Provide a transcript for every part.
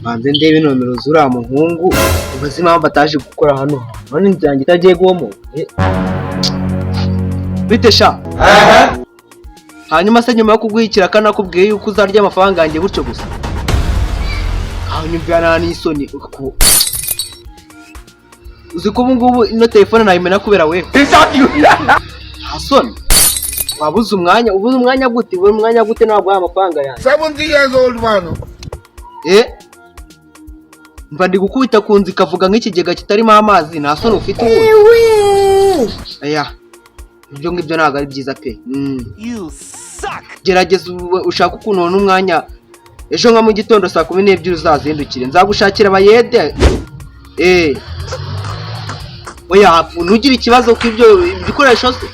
banze ndebe nomero zura muhungu ubazi impamvu ataje gukora hano none njyange itagiye guhomo bite sha hanyuma se nyuma yo kuguhikira kana kubwiye yuko uzarya amafaranga yanjye gutyo gusa hanyuma n'isoni uko uzi ko ubungubu ino telefone nayimena kubera wewe hasoni wabuze umwanya gute ntabwo amafaranga yanjye 70 years old man mba ndi gukubita kunzi kavuga nk'ikigega kitarimo amazi nta soni ufite ubu aya ibyo ngibyo ntabwo ari byiza pe gerageza ushaka ukuntu ubona umwanya ejo nka mu gitondo saa 12 uzazindukire nzagushakira abayede oya ntugire ikibazo kw'ibyo bikoresho se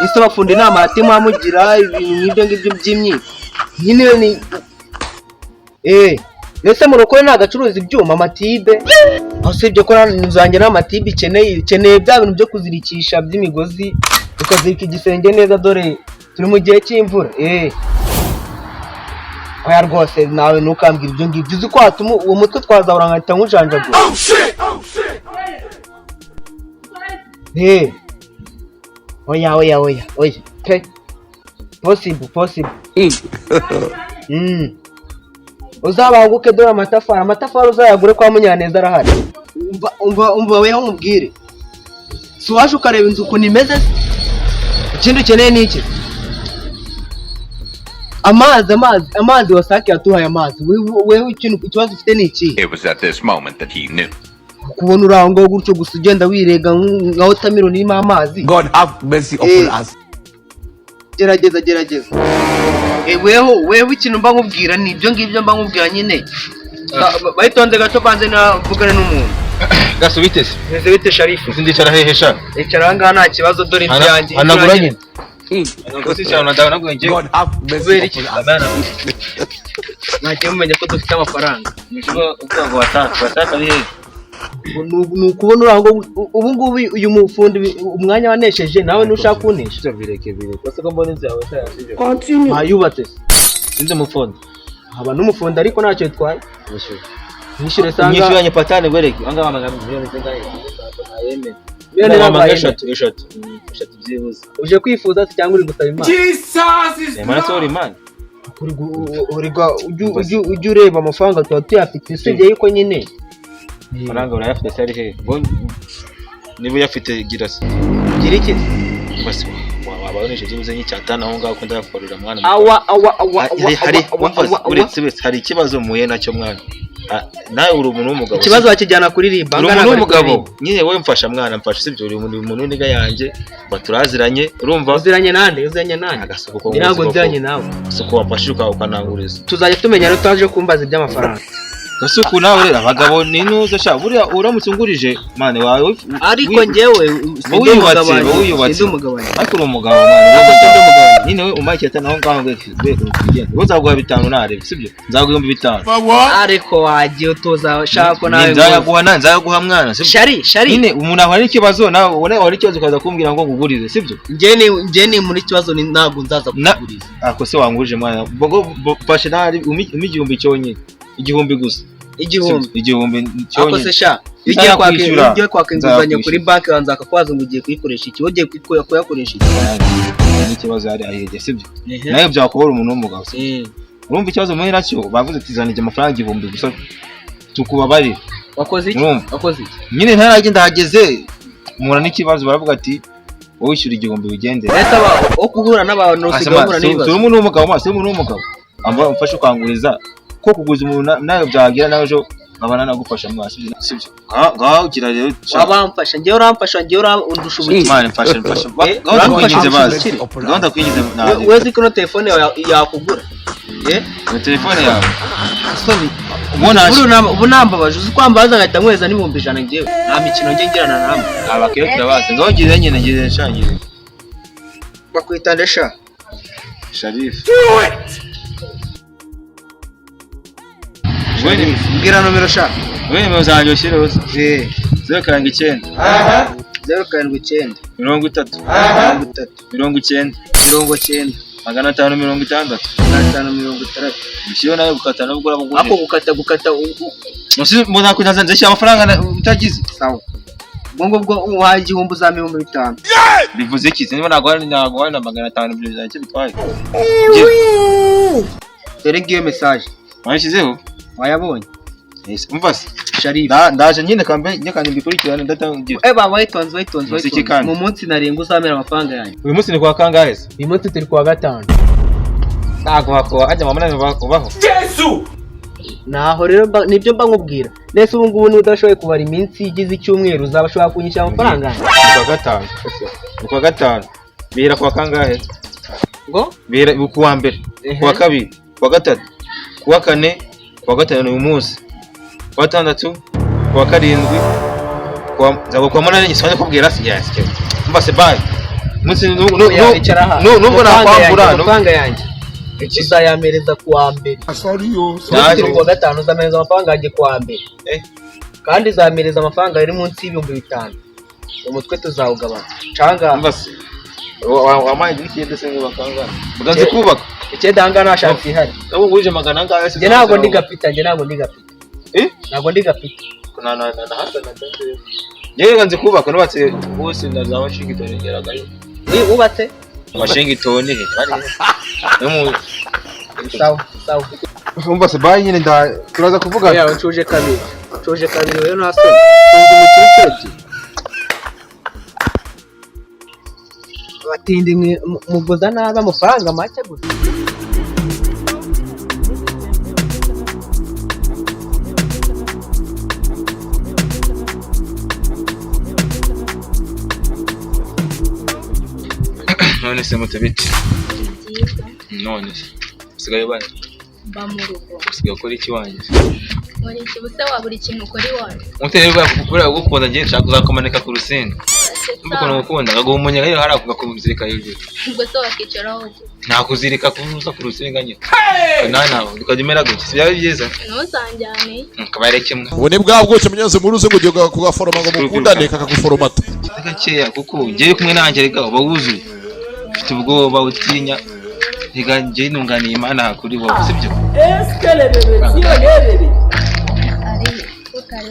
ese bafundi inama yatima mugira ibintu ngibyo by'imyi nyine ni nese murokore nagacuruza ibyuma amatibe aho se ibyo kora nzange n'amatibe ikeneye bya bintu byo kuzirikisha by'imigozi ukazirika igisenge neza dore turi mu gihe cy'imvura oya rwose nawe ntukambwira ibyo ngibyo uzi ko hatuma uwo mutwe twazabura nkahita nkujanjagura oya pe possible uzabanguke dore amatafari uzayagure kwa Munyaneza arahari umva weho mubwire si waje ukareba inzu ukuntu imeze ikindi ukeneye ni iki amazi wasake yatuhaye amazi wewe ikibazo ufite ni iki It was at this moment that he knew. kubona urango gutyo gusa ugenda wirega nka watermelon irimo amazi. God have mercy upon us. Gerageza wewe ikintu mba nkubwira ni ibyo ngibyo mba nkubwira nyine bayitonze gato banze na vugana n'umuntu gasubite se neze bite Sharifu sindicara hehe sha icara hanga nta kibazo dore inzu yanjye anagura nyine ngosi cyane ndawe naguye God have mercy upon us. Ntagiye mumenya ko dufite amafaranga nishwo ubwo wataka bihe nukubona urango ubu ngubu uyu mufundi umwanya wanesheje nawe nushaka kunesha bireke base ko mbona inzu yawe sayasije continue ayubatse inde mufundi aba n'umufundi ariko ntacyo twaye nishyure sanga nyishyuranye patane gwereke anga bamagana miliyoni zingahe ayeme eshatu byibuze uje kwifuza cyangwa uri gusaba Imana Jesus is Imana sori Imana ujye ureba amafaranga tuba tuyafite usibye yuko nyine faranga urayafite sari he niba uyafite gira se gira iki basi wababoneshe byibuze nk'icyatana aho ngaho ukunda yakorera mwana hari uretse wese hari ikibazo muye nacyo mwana nawe uri umuntu w'umugabo ikibazo wakijyana kuririmba ngana n'umugabo nyine wowe mfasha mwana mfasha sibyo uri umuntu niga yanjye baturaziranye urumva uziranye nande agasuko ntabwo nziranye nawe suko wafashe ukananguriza tuzajya tumenya rero twaje kumbaza iby'amafaranga gasuku nawe rero abagabo ninuza sha buriya uramutse ungurije mane wawe ariko njyewe uyubatse ariko uri umugabo mwana nyine we umaye cyatana aho ngaho kugenda uzaguha 5 narebe sibyo nzaguha 5 ariko wagiye utoza shako nawe nzayaguha mwana sibyo shari nyine umuntu ahari ikibazo nawe ubone wari ikibazo kaza kumbwira ngo ngugurize sibyo njye ni muri kibazo ntago nzaza kuguriza ako se wangurije mwana fashe nari umigihumbi cyonyine igihumbi gusa igihumbi cyonyine ako se sha ugiye kwaka inguzanyo kuri banki wanza akakwaza ngo ugiye kuyikoresha iki ugiye kuyakoresha iki n'ikibazo yari ahege sibyo nayo byakobora umuntu w'umugabo urumva ikibazo muri nacyo bavuze ati zanije amafaranga igihumbi gusa tukubabari wakoze iki nyine ntaragenda hageze mura n'ikibazo baravuga ati wowe wishyura igihumbi wigendera leta o kuhura n'abantu usigahura n'ibibazo turi umuntu w'umugabo amba umfashe ukanguriza ko kuguza umuntu nayo byagira nawe jo nkabana nagufasha mwasi sibyo ngaho ugira rero wabamfasha ngiye uramfasha undusha ubuki Imana mfasha ngaho kwinjize bazi ngaho ndakwinjize nawe wezi ko telefone yakugura telefone yawe sorry ubu nambabaje uzi kwambaza ngahita nkweza n'ibihumbi 100 ngiye nta mikino ngiye ngirana namwe abakeyo turabazi ngaho ugire nyine ngire shangire bakwita ndesha Sharif mbwira nomero sha wewe zanjye ushyire hose 079 079 30 30 90 560 560 6,6. Nshyo nayo gukata nubwo urabuguje. Ako gukata Musi mbona ko nazanze shyira amafaranga utagize. sawa. Ubwo bwo uhaye igihumbi za 500. Bivuze iki? Niba nagwa na 500 byo bizanye bitwaye. Dore ngiyo message. Washyizeho? Wayabonye? Yes. Umvase. Sharif. Ndaje nyine kambe nyakandi bikurikirana ndatangiye. Baba witonze. Mu munsi narenga uzamera amafaranga yanyu. Uyu munsi ni kwa kangahe se? Uyu munsi turi kuwa 5. Ntago hako ajya mama nawe baho. Yesu! Naho rero nibyo mba nkubwira. Nese ubu ngubu udashoboye kubara iminsi igize icyumweru uzabashobora kunyishyura amafaranga. Kwa 5. Kwa 5. Bihera kwa kangahe? Ngo? Bihera kuwa mbere. Kwa 2. Kwa 3. Kwa 4. Kwa 5 uyu munsi. Kwa 6. Kwa 7. Kwa 8 nyisoje kubwira si yasike. Mbase bye. Munsi nubwo nakwambura amafaranga yanjye. Uzayamereza kuwa mbere. Sorry yo. Turi kuwa 5 uzamereza amafaranga yanjye kuwa mbere. Kandi uzamereza amafaranga ari munsi y'5,000. Umutwe tuzawugabana. Canga. Mbase. Wamaye ndikiyende se ngubakanga. Muganze kubaka. Icyedanga nashaka ihari. Nabo ngurije magana angahe se? Nge ntago ndi gapita. Ntago ndi gapita. Na hasa na tande. Ngewe ganze kubaka nubatse bose ndaza Washington ngeragayo. Ubatse? Washington he. Sawa. Umbase bayi nyine turaza kuvuga. Yawe cuje kabiri rero nasone. Sinzi mu kiricyo. Batindi mugoza naza amafaranga make gusa. None se mutabiti. None se. Sigaye bane. Mba mu rugo. Usigaye ukora iki wanjye? Muri iki buse wa buri kintu ukora iwanyu. Muterwa kukura gukunda ngiye nshaka kuzakomanika ku rusenga. Mbona gukunda ngaguha umunyaga rero harakuga kumuzirika hejuru. Ubwo so wakicaraho. Nta kuzirika kuza ku rusenga nyine. Nana ukajimera gutya. Sibyawe byiza. Ntuzanjyane. Kabare kimwe. Ubone bwa bwose munyaze muruze ngo ugiye kugaforoma ngo mukundane kakaguforomata. Gakeya kuko ngiye kumwe nanjye rega uba wuzuye. Ufite ubwoba utinya. Rega ngiye nunganiye Imana kuri wowe sibyo?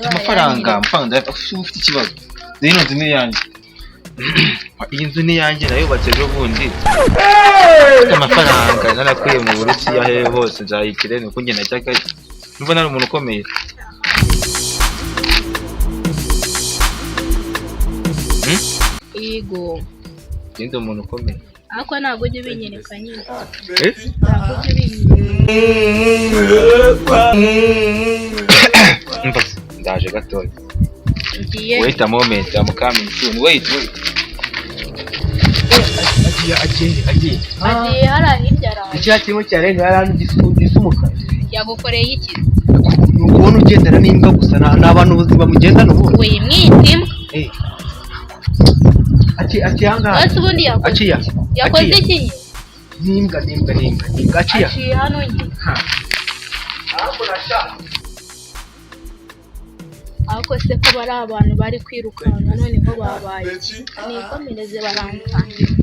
Amafaranga ufite ikibazo. Zino nzu ni yanjye. Iyi nzu ni yanjye nayubatse ejo bundi. Amafaranga narakuye mu Burusiya he hose nzayikire nuko njye najyaga. Numva nari umuntu ukomeye. Yego. Ndi umuntu ukomeye. Ako ntago ujye ubinyereka nyine. Ntago ujye ubinyereka. Mva ndaje gatoya. Ngiye. Wait a moment, I'm coming soon. Wait. Agiye. Hara hirya araje. Icya kimwe cyarenga yarandi gisumukara. Yagukoreye iki? Ubona ugendera n'imbwa gusa n'abantu ubuzima mugendana ubu. We mwitima. Ati hanga. Ese ubundi yakoze. Yakoze iki? N'imbwa. Aciya. Aciye hano nyine. Ako nashaka. Ako se ko bari abantu bari kwirukanka noneho babaye. Nikomereze barantangira.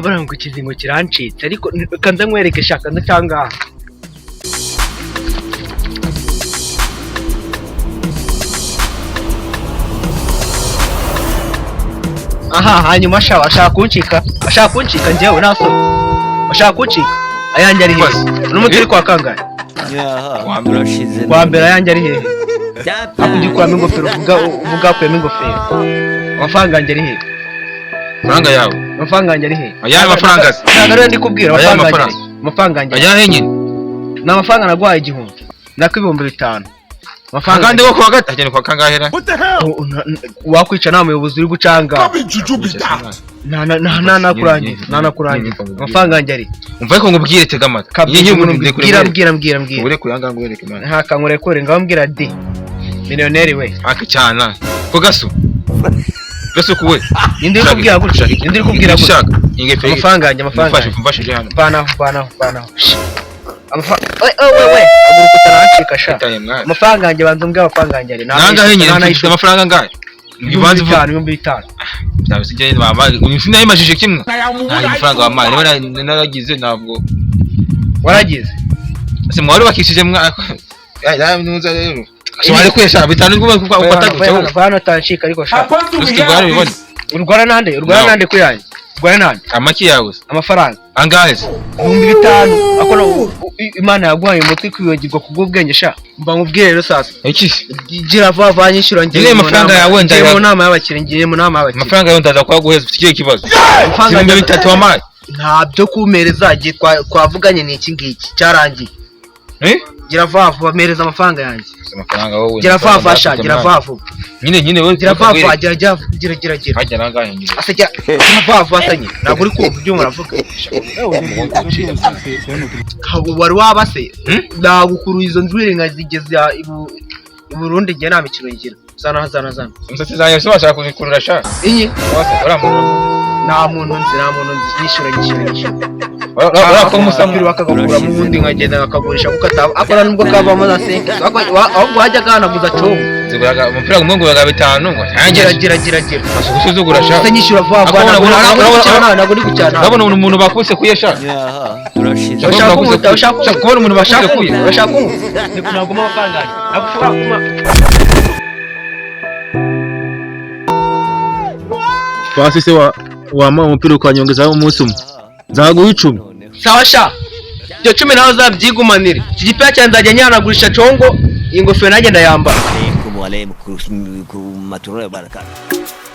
Barangu ikizingo kirancitse ariko kanza nkwereke shaka ndacanga. Hanyuma ashaka kuncika njyewe naso. Ashaka kuncika. Ayanjye ari hehe? N'umuti uri kwa kangahe? Kwa mbere ayanjye ari hehe? Akundi kwa ingofero uvuga kwa ingofero. Amafaranga yanjye ari hehe? Amafaranga yawe. Amafaranga yanjye ari hehe? Ayahe mafaranga se? Ntabwo ndi kubwira amafaranga yanjye. Ayahe nyine? Ni amafaranga nagwaye 1,000. Nako 5,000. Amafaranga kandi wo kwa gatatu agenda kwa kangahera. Wakwica nta muyobozi uri gucanga. Nanakurangiza. Amafaranga yanjye ari. Umva ko ngubwire tega amata. Iyi umuntu mbwira. Ure kuyanga ngo wereke Imana. Ntakankurekure ngambwira di. Millionaire we. Akacyana. Ko gaso. Gaso kuwe. Nindi kubwira gutya. Amafaranga yanjye Mfashije hano. Bana. We. Aguruka utarancika sha. Amafaranga yanjye banza umbwe amafaranga yanjye ari. Nangahe nyine amafaranga ngahe? Ibibanza uvuga 5,000. nabisigaye baba sinayimajije kimwe nta mafaranga wamaye naragize ntabwo Waragize ese mwari bakishije nuza rero ashobora kwesha bitanu ngo ufata Vano tanshika ariko sha ufite bwari bibone urwara nande ko yanjye urwara nande amaki yawe amafaranga angahe 5,000 ako Imana yaguhaye umutwe kwibagirwa kubw'ubwenge sha mba nkubwire rero sasa iki gira vuba nyishura ngiye amafaranga yawe ngiye mu nama y'abakire ngiye mu nama y'abakire amafaranga yawe ndaza kwa guheza ikigiye kibazo amafaranga 3 wamaye ntabyo kumereza giye twavuganye ni iki ngiki cyarangiye gira vuba mereza amafaranga yanjye amafaranga wowe gira vuba sha gira vuba nyine wowe gira vuba gira hajya nangahe nyine ase gira vuba tanye ntabwo uri kumva ibyo muravuga wari wabase ndagukuru izo nzwiri nkazigeze i Burundi ngiye nta mikino ngira zana umusatsi zanjye se washaka kuzikurura sha inyi nta muntu nzi nyishura ko umusambiri bakagakura mu bundi nkagenda bakagurisha kuko akora nubwo kavamo na 5 ahubwo hajya gahanaguza cyo ziguraga umupira umwe ngo baga 5 ngo gira gusuzugura sha se nyishura vuba ntabwo uri gucyana urabona umuntu bakubise kuyesha urashaka kubona umuntu bashaka kuye urashaka ntabwo amafaranga nagushobora kuma Pasi se wama umupira ukanyongezaho umunsi umwe nzaguha 10 sawa sha ibyo 10 naho zabyigumanire iki gipira cyanjye nzajya nyanagurisha congo ingofero nanjye ndayambara. Assalamualaikum warahmatullahi wabarakatuh.